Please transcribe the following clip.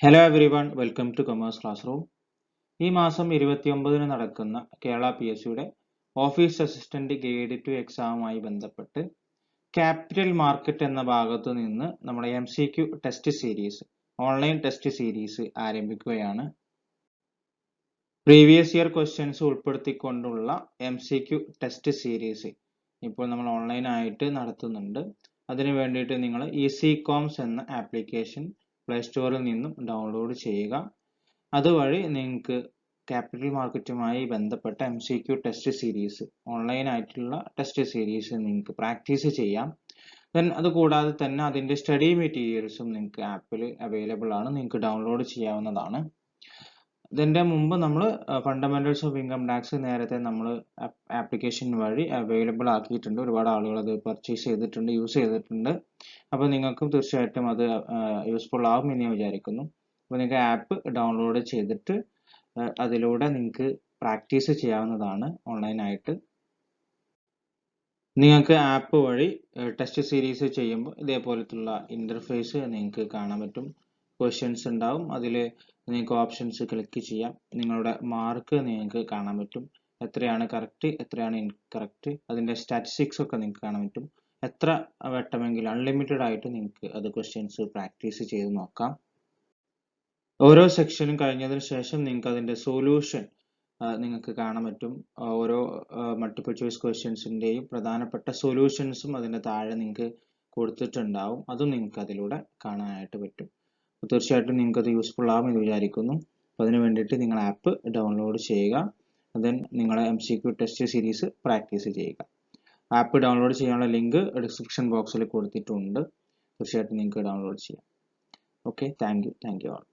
Hello everyone, welcome to Commerce Classroom. ഈ മാസം 29-ന് നടക്കുന്ന കേരള PSCയുടെ ഓഫീസ് അസിസ്റ്റന്റ് ഗ്രേഡ് 2 എക്സാമുമായി ബന്ധപ്പെട്ട് ക്യാപിറ്റൽ മാർക്കറ്റ് എന്ന ഭാഗത്തു നിന്ന് നമ്മുടെ MCQ test series online test series ആരംഭിക്കുകയാണ്. പ്രീവിയസ് ഇയർ ക്വസ്റ്റ്യൻസ് ഉൾപ്പെടുത്തിക്കൊണ്ടുള്ള MCQ ടെസ്റ്റ് സീരീസ് ഇപ്പോൾ നമ്മൾ ഓൺലൈൻ ആയിട്ട് നടത്തുന്നുണ്ട്. അതിനു വേണ്ടിയിട്ട് നിങ്ങൾ EasyComs എന്ന ആപ്ലിക്കേഷൻ പ്ലേ സ്റ്റോറിൽ നിന്നും ഡൗൺലോഡ് ചെയ്യുക. അതുവഴി നിങ്ങൾക്ക് ക്യാപിറ്റൽ മാർക്കറ്റുമായി ബന്ധപ്പെട്ട MCQ ടെസ്റ്റ് സീരീസ് ഓൺലൈൻ ആയിട്ടുള്ള ടെസ്റ്റ് സീരീസ് നിങ്ങൾക്ക് പ്രാക്ടീസ് ചെയ്യാം. അതുകൂടാതെ തന്നെ അതിൻ്റെ സ്റ്റഡി മെറ്റീരിയൽസും നിങ്ങൾക്ക് ആപ്പിൽ അവൈലബിൾ ആണ്, നിങ്ങൾക്ക് ഡൗൺലോഡ് ചെയ്യാവുന്നതാണ്. ഇതിൻ്റെ മുമ്പ് നമ്മൾ ഫണ്ടമെന്റൽസ് ഓഫ് ഇൻകം ടാക്സ് നേരത്തെ നമ്മൾ ആപ്ലിക്കേഷൻ വഴി അവൈലബിൾ ആക്കിയിട്ടുണ്ട്. ഒരുപാട് ആളുകൾ അത് പർച്ചേസ് ചെയ്തിട്ടുണ്ട്, യൂസ് ചെയ്തിട്ടുണ്ട്. അപ്പോൾ നിങ്ങൾക്കും തീർച്ചയായിട്ടും അത് യൂസ്ഫുൾ ആകും എന്ന് ഞാൻ വിചാരിക്കുന്നു. അപ്പോൾ നിങ്ങൾക്ക് ആപ്പ് ഡൗൺലോഡ് ചെയ്തിട്ട് അതിലൂടെ നിങ്ങൾക്ക് പ്രാക്ടീസ് ചെയ്യാവുന്നതാണ് ഓൺലൈനായിട്ട്. നിങ്ങൾക്ക് ആപ്പ് വഴി ടെസ്റ്റ് സീരീസ് ചെയ്യുമ്പോൾ ഇതേപോലത്തുള്ള ഇൻ്റർഫേസ് നിങ്ങൾക്ക് കാണാൻ പറ്റും. ക്വസ്റ്റ്യൻസ് ഉണ്ടാവും, അതിൽ നിങ്ങൾക്ക് ഓപ്ഷൻസ് ക്ലിക്ക് ചെയ്യാം. നിങ്ങളുടെ മാർക്ക് നിങ്ങൾക്ക് കാണാൻ പറ്റും, എത്രയാണ് കറക്റ്റ് എത്രയാണ് ഇൻകറക്റ്റ്, അതിൻ്റെ സ്റ്റാറ്റിസ്റ്റിക്സ് ഒക്കെ നിങ്ങൾക്ക് കാണാൻ പറ്റും. എത്ര വട്ടമെങ്കിലും അൺലിമിറ്റഡ് ആയിട്ട് നിങ്ങൾക്ക് അത് ക്വസ്റ്റ്യൻസ് പ്രാക്ടീസ് ചെയ്ത് നോക്കാം. ഓരോ സെക്ഷനും കഴിഞ്ഞതിന് ശേഷം നിങ്ങൾക്ക് അതിൻ്റെ സൊല്യൂഷൻ നിങ്ങൾക്ക് കാണാൻ പറ്റും. ഓരോ മൾട്ടിപ്പിൾ ചോയ്സ് ക്വസ്റ്റ്യൻസിൻ്റെയും പ്രധാനപ്പെട്ട സൊല്യൂഷൻസും അതിൻ്റെ താഴെ നിങ്ങൾക്ക് കൊടുത്തിട്ടുണ്ടാവും. അതും നിങ്ങൾക്ക് അതിലൂടെ കാണാനായിട്ട് പറ്റും. തീർച്ചയായിട്ടും നിങ്ങൾക്ക് അത് യൂസ്ഫുൾ ആകും എന്ന് വിചാരിക്കുന്നു. അപ്പോൾ അതിന് വേണ്ടിയിട്ട് നിങ്ങൾ ആപ്പ് ഡൗൺലോഡ് ചെയ്യുക. ദെൻ നിങ്ങളെ MCQ ടെസ്റ്റ് സീരീസ് പ്രാക്ടീസ് ചെയ്യുക. ആപ്പ് ഡൗൺലോഡ് ചെയ്യാനുള്ള ലിങ്ക് ഡിസ്ക്രിപ്ഷൻ ബോക്സിൽ കൊടുത്തിട്ടുണ്ട്. തീർച്ചയായിട്ടും നിങ്ങൾക്ക് ഡൗൺലോഡ് ചെയ്യാം. Okay, thank you all.